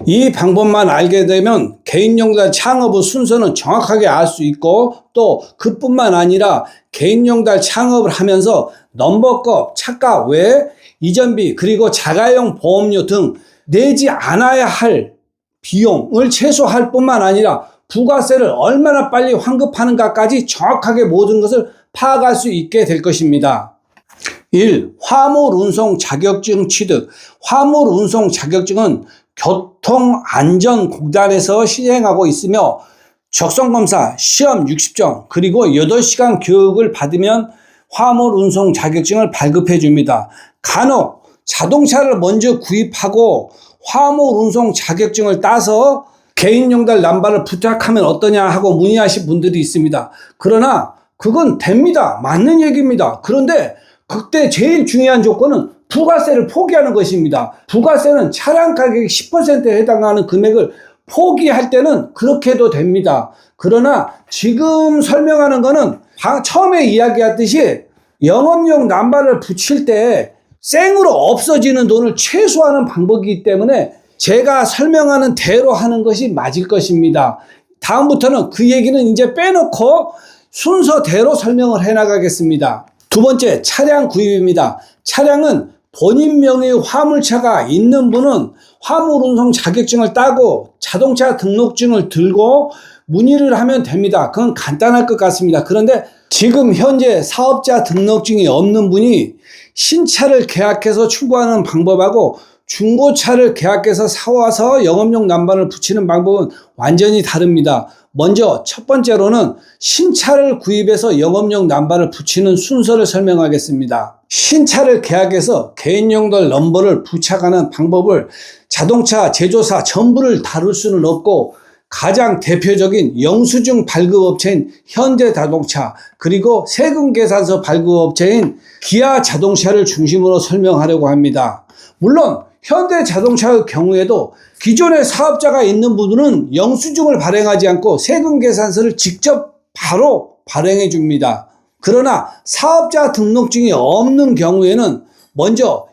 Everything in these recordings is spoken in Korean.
이 방법만 알게 되면 개인용달 창업의 순서는 정확하게 알 수 있고, 또 그뿐만 아니라 개인용달 창업을 하면서 넘버값, 차가 외에 이전비 그리고 자가용 보험료 등 내지 않아야 할 비용을 최소화할 뿐만 아니라 부가세를 얼마나 빨리 환급하는가까지 정확하게 모든 것을 파악할 수 있게 될 것입니다. 1. 화물운송 자격증 취득. 화물운송 자격증은 교통안전공단에서 시행하고 있으며 적성검사, 시험 60점, 그리고 8시간 교육을 받으면 화물운송 자격증을 발급해 줍니다. 간혹 자동차를 먼저 구입하고 화물운송 자격증을 따서 개인용달 남발을 부탁하면 어떠냐 하고 문의하신 분들이 있습니다. 그러나 그건 됩니다. 맞는 얘기입니다. 그런데 그때 제일 중요한 조건은 부가세를 포기하는 것입니다. 부가세는 차량 가격 10%에 해당하는 금액을 포기할 때는 그렇게 해도 됩니다. 그러나 지금 설명하는 거는 처음에 이야기했듯이 영업용 남발을 붙일 때 생으로 없어지는 돈을 최소화하는 방법이기 때문에 제가 설명하는 대로 하는 것이 맞을 것입니다. 다음부터는 그 얘기는 이제 빼놓고 순서대로 설명을 해나가겠습니다. 두 번째, 차량 구입입니다. 차량은 본인 명의의 화물차가 있는 분은 화물운송 자격증을 따고 자동차 등록증을 들고 문의를 하면 됩니다. 그건 간단할 것 같습니다. 그런데 지금 현재 사업자 등록증이 없는 분이 신차를 계약해서 출고하는 방법하고 중고차를 계약해서 사와서 영업용 남발을 붙이는 방법은 완전히 다릅니다. 먼저 첫 번째로는 신차를 구입해서 영업용 남발을 붙이는 순서를 설명하겠습니다. 신차를 계약해서 개인용달 넘버를 부착하는 방법을 자동차 제조사 전부를 다룰 수는 없고 가장 대표적인 영수증 발급업체인 현대자동차 그리고 세금계산서 발급업체인 기아자동차를 중심으로 설명하려고 합니다. 물론 현대자동차의 경우에도 기존의 사업자가 있는 분들은 영수증을 발행하지 않고 세금계산서를 직접 바로 발행해 줍니다. 그러나 사업자 등록증이 없는 경우에는 먼저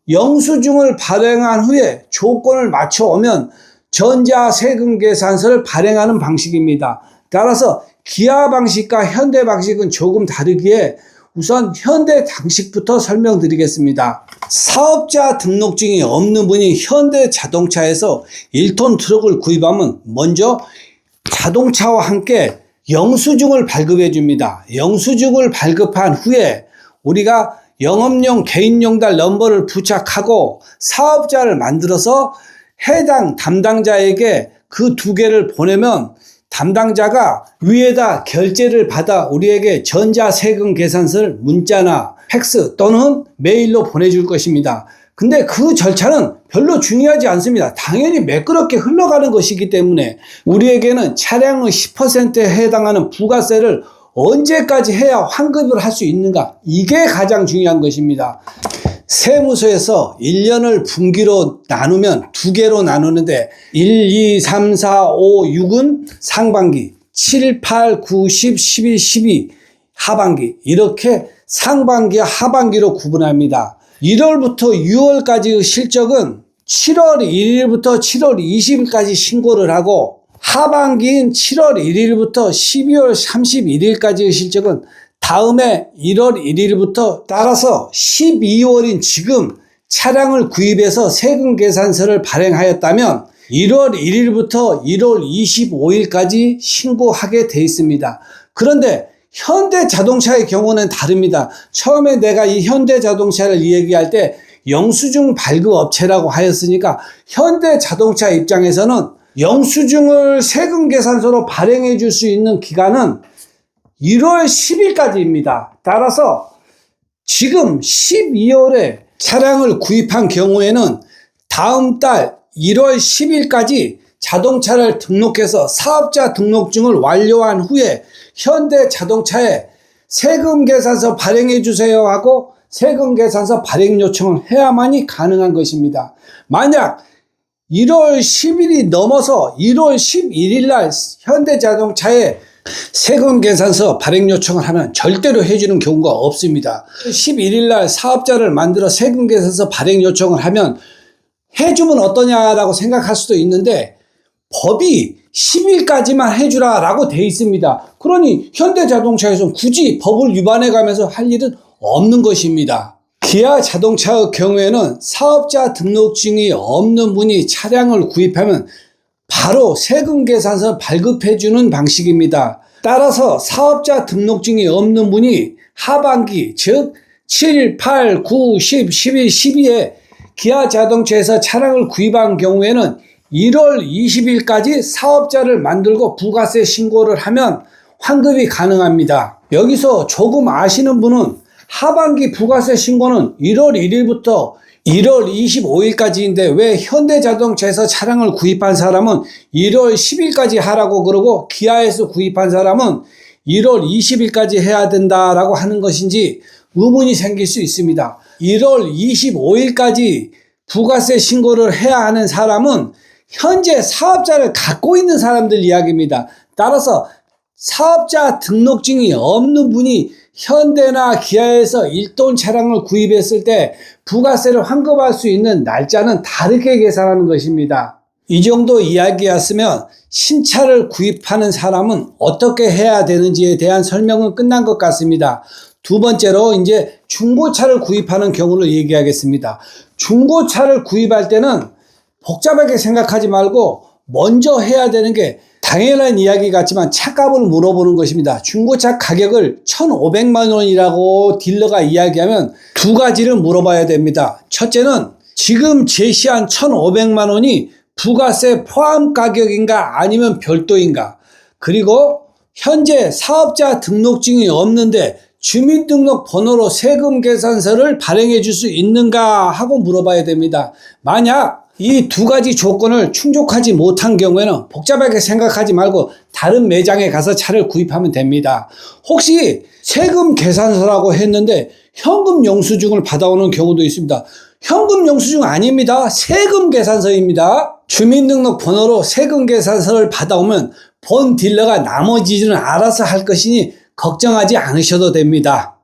영수증을 발행한 후에 조건을 맞춰오면 전자세금계산서를 발행하는 방식입니다. 따라서 기아 방식과 현대 방식은 조금 다르기에 우선 현대 방식부터 설명드리겠습니다. 사업자 등록증이 없는 분이 현대자동차에서 1톤 트럭을 구입하면 먼저 자동차와 함께 영수증을 발급해 줍니다. 영수증을 발급한 후에 우리가 영업용 개인용달 넘버를 부착하고 사업자를 만들어서 해당 담당자에게 그 2개를 보내면 담당자가 위에다 결제를 받아 우리에게 전자세금 계산서를 문자나 팩스 또는 메일로 보내줄 것입니다. 근데 그 절차는 별로 중요하지 않습니다. 당연히 매끄럽게 흘러가는 것이기 때문에 우리에게는 차량의 10%에 해당하는 부가세를 언제까지 해야 환급을 할 수 있는가, 이게 가장 중요한 것입니다. 세무서에서 1년을 분기로 나누면 2개로 나누는데 1, 2, 3, 4, 5, 6은 상반기, 7, 8, 9, 10, 11, 12 하반기, 이렇게 상반기와 하반기로 구분합니다. 1월부터 6월까지의 실적은 7월 1일부터 7월 20일까지 신고를 하고 하반기인 7월 1일부터 12월 31일까지의 실적은 다음해 1월 1일부터 따라서 12월인 지금 차량을 구입해서 세금계산서를 발행하였다면 1월 1일부터 1월 25일까지 신고하게 되어 있습니다. 그런데 현대자동차의 경우는 다릅니다. 처음에 내가 이 현대자동차를 얘기할 때 영수증 발급업체라고 하였으니까 현대자동차 입장에서는 영수증을 세금계산서로 발행해 줄 수 있는 기간은 1월 10일까지입니다. 따라서 지금 12월에 차량을 구입한 경우에는 다음 달 1월 10일까지 자동차를 등록해서 사업자 등록증을 완료한 후에 현대자동차에 세금계산서 발행해 주세요 하고 세금계산서 발행 요청을 해야만이 가능한 것입니다. 만약 1월 10일이 넘어서 1월 11일 날 현대자동차에 세금계산서 발행 요청을 하면 절대로 해주는 경우가 없습니다. 11일 날 사업자를 만들어 세금계산서 발행 요청을 하면 해주면 어떠냐라고 생각할 수도 있는데 법이 10일까지만 해주라 라고 돼 있습니다. 그러니 현대자동차에서는 굳이 법을 위반해 가면서 할 일은 없는 것입니다. 기아자동차의 경우에는 사업자 등록증이 없는 분이 차량을 구입하면 바로 세금계산서를 발급해주는 방식입니다. 따라서 사업자 등록증이 없는 분이 하반기 즉 7, 8, 9, 10, 11, 12에 기아자동차에서 차량을 구입한 경우에는 1월 20일까지 사업자를 만들고 부가세 신고를 하면 환급이 가능합니다. 여기서 조금 아시는 분은 하반기 부가세 신고는 1월 1일부터 1월 25일까지인데 왜 현대자동차에서 차량을 구입한 사람은 1월 10일까지 하라고 그러고 기아에서 구입한 사람은 1월 20일까지 해야 된다라고 하는 것인지 의문이 생길 수 있습니다. 1월 25일까지 부가세 신고를 해야 하는 사람은 현재 사업자를 갖고 있는 사람들 이야기입니다. 따라서 사업자 등록증이 없는 분이 현대나 기아에서 1톤 차량을 구입했을 때 부가세를 환급할 수 있는 날짜는 다르게 계산하는 것입니다. 이 정도 이야기였으면 신차를 구입하는 사람은 어떻게 해야 되는지에 대한 설명은 끝난 것 같습니다. 두 번째로 이제 중고차를 구입하는 경우를 얘기하겠습니다. 중고차를 구입할 때는 복잡하게 생각하지 말고 먼저 해야 되는 게 당연한 이야기 같지만 차값을 물어보는 것입니다. 중고차 가격을 1,500만 원이라고 딜러가 이야기하면 두 가지를 물어봐야 됩니다. 첫째는 지금 제시한 1,500만 원이 부가세 포함 가격인가 아니면 별도인가, 그리고 현재 사업자 등록증이 없는데 주민등록번호로 세금계산서를 발행해 줄 수 있는가 하고 물어봐야 됩니다. 만약 이 두 가지 조건을 충족하지 못한 경우에는 복잡하게 생각하지 말고 다른 매장에 가서 차를 구입하면 됩니다. 혹시 세금 계산서라고 했는데 현금 영수증을 받아오는 경우도 있습니다. 현금 영수증 아닙니다. 세금 계산서입니다. 주민등록번호로 세금 계산서를 받아오면 본 딜러가 나머지는 알아서 할 것이니 걱정하지 않으셔도 됩니다.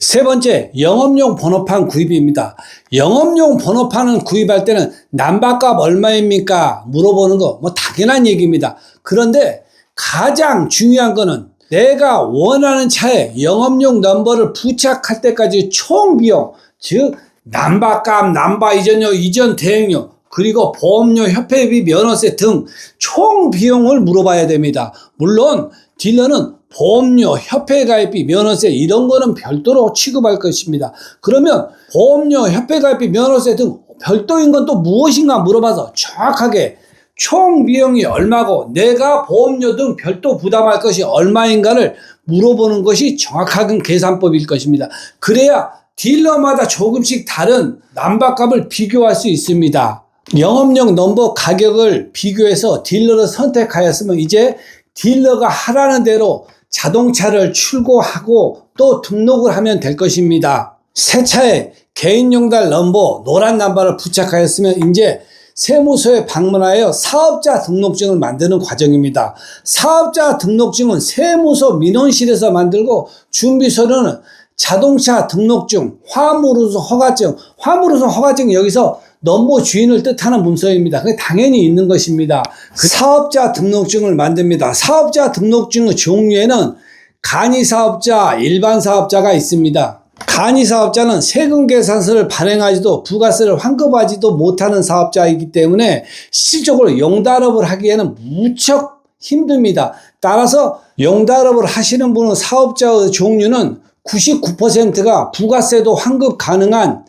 세 번째, 영업용 번호판 구입입니다. 영업용 번호판을 구입할 때는 남바값 얼마입니까? 물어보는 거 뭐 당연한 얘기입니다. 그런데 가장 중요한 거는 내가 원하는 차에 영업용 넘버를 부착할 때까지 총 비용, 즉 남바값, 남바 이전료, 이전 대행료, 그리고 보험료, 협회비, 면허세 등 총 비용을 물어봐야 됩니다. 물론 딜러는 보험료, 협회 가입비, 면허세 이런 거는 별도로 취급할 것입니다. 그러면 보험료, 협회 가입비, 면허세 등 별도인 건 또 무엇인가 물어봐서 정확하게 총 비용이 얼마고 내가 보험료 등 별도 부담할 것이 얼마인가를 물어보는 것이 정확한 계산법일 것입니다. 그래야 딜러마다 조금씩 다른 남바값을 비교할 수 있습니다. 영업용 넘버 가격을 비교해서 딜러를 선택하였으면 이제 딜러가 하라는 대로 자동차를 출고하고 또 등록을 하면 될 것입니다. 새 차에 개인용달 넘버 노란 남바를 부착하였으면 이제 세무서에 방문하여 사업자 등록증을 만드는 과정입니다. 사업자 등록증은 세무서 민원실에서 만들고 준비서류는 자동차 등록증, 화물운송 허가증, 화물운송 허가증 여기서 넘버 주인을 뜻하는 문서입니다. 그게 당연히 있는 것입니다. 사업자 등록증을 만듭니다. 사업자 등록증의 종류에는 간이사업자, 일반사업자가 있습니다. 간이사업자는 세금계산서를 발행하지도 부가세를 환급하지도 못하는 사업자이기 때문에 실질적으로 용달업을 하기에는 무척 힘듭니다. 따라서 용달업을 하시는 분은 사업자의 종류는 99%가 부가세도 환급 가능한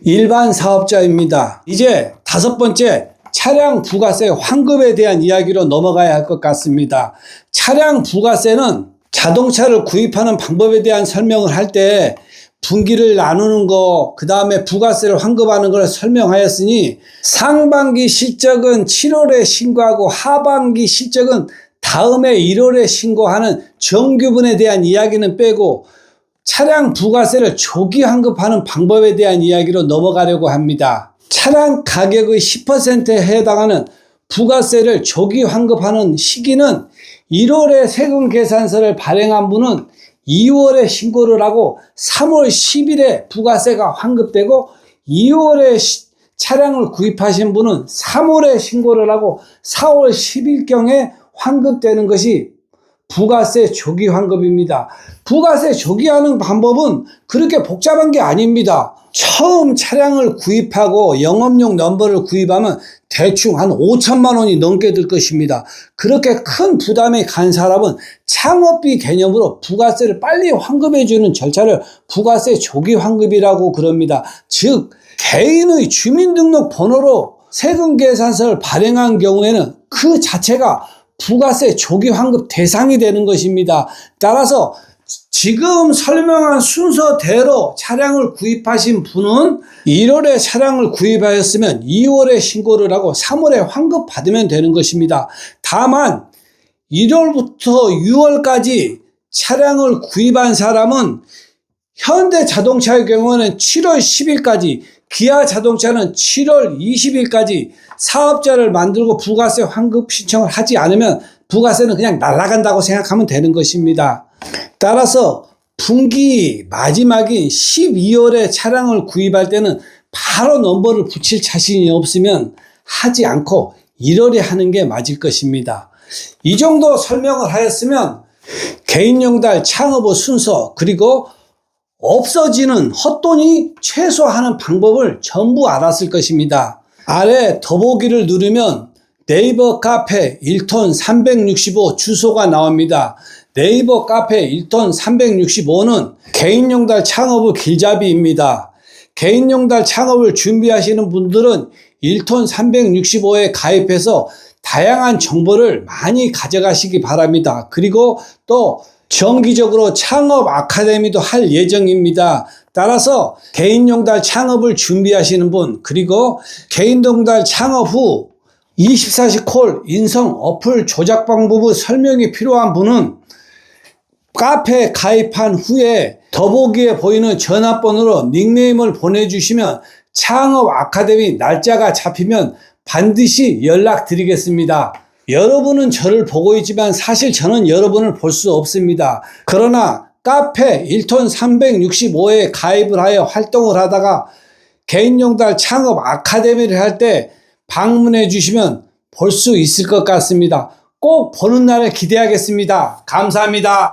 일반 사업자입니다. 이제 다섯 번째, 차량 부가세 환급에 대한 이야기로 넘어가야 할 것 같습니다. 차량 부가세는 자동차를 구입하는 방법에 대한 설명을 할 때 분기를 나누는 거, 그 다음에 부가세를 환급하는 걸 설명하였으니 상반기 실적은 7월에 신고하고 하반기 실적은 다음해 1월에 신고하는 정규분에 대한 이야기는 빼고 차량 부가세를 조기 환급하는 방법에 대한 이야기로 넘어가려고 합니다. 차량 가격의 10%에 해당하는 부가세를 조기 환급하는 시기는 1월에 세금계산서를 발행한 분은 2월에 신고를 하고 3월 10일에 부가세가 환급되고 2월에 차량을 구입하신 분은 3월에 신고를 하고 4월 10일경에 환급되는 것이 부가세 조기 환급입니다. 부가세 조기하는 방법은 그렇게 복잡한 게 아닙니다. 처음 차량을 구입하고 영업용 넘버를 구입하면 대충 한 5천만 원이 넘게 들 것입니다. 그렇게 큰 부담이 간 사람은 창업비 개념으로 부가세를 빨리 환급해 주는 절차를 부가세 조기 환급이라고 그럽니다. 즉 개인의 주민등록번호로 세금계산서를 발행한 경우에는 그 자체가 부가세 조기 환급 대상이 되는 것입니다. 따라서 지금 설명한 순서대로 차량을 구입하신 분은 1월에 차량을 구입하였으면 2월에 신고를 하고 3월에 환급 받으면 되는 것입니다. 다만 1월부터 6월까지 차량을 구입한 사람은 현대자동차의 경우는 7월 10일까지, 기아자동차는 7월 20일까지 사업자를 만들고 부가세 환급 신청을 하지 않으면 부가세는 그냥 날아간다고 생각하면 되는 것입니다. 따라서 분기 마지막인 12월에 차량을 구입할 때는 바로 넘버를 붙일 자신이 없으면 하지 않고 1월에 하는 게 맞을 것입니다. 이 정도 설명을 하였으면 개인용달 창업의 순서 그리고 없어지는 헛돈이 최소화하는 방법을 전부 알았을 것입니다. 아래 더보기를 누르면 네이버 카페 1톤 365 주소가 나옵니다. 네이버 카페 1톤 365는 개인용달 창업의 길잡이입니다. 개인용달 창업을 준비하시는 분들은 1톤 365에 가입해서 다양한 정보를 많이 가져가시기 바랍니다. 그리고 또 정기적으로 창업 아카데미도 할 예정입니다. 따라서 개인용달 창업을 준비하시는 분, 그리고 개인용달 창업 후 24시 콜 인성 어플 조작 방법의 설명이 필요한 분은 카페에 가입한 후에 더보기에 보이는 전화번호로 닉네임을 보내주시면 창업 아카데미 날짜가 잡히면 반드시 연락드리겠습니다. 여러분은 저를 보고 있지만 사실 저는 여러분을 볼 수 없습니다. 그러나 카페 1톤 365에 가입을 하여 활동을 하다가 개인용달 창업 아카데미를 할 때 방문해 주시면 볼 수 있을 것 같습니다. 꼭 보는 날을 기대하겠습니다. 감사합니다.